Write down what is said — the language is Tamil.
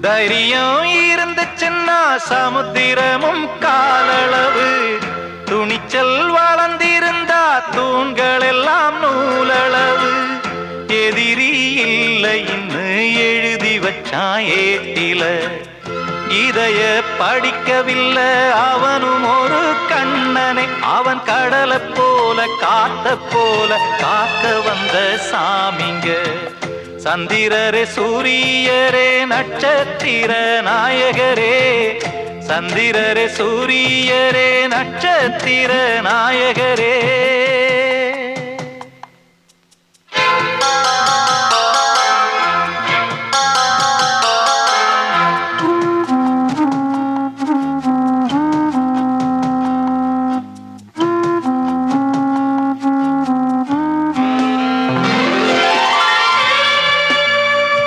தைரியம் இருந்துச்சுன்னா சமுத்திரமும் காலளவு, துணிச்சல் வளர்ந்திருந்தா தூண்கள் எல்லாம் நூலளவு. எதிரி இல்லைன்னு எழுதி வச்சான் ஏட்டில, இதைய படிக்கவில்லை அவனும் ஒரு கண்ணனை. அவன் கடலை போல காத்த போல காக்க வந்த சாமிங்க. சந்திரரே சூரியரே நட்சத்திர நாயகரே, சந்திரரே சூரியரே நட்சத்திர நாயகரே.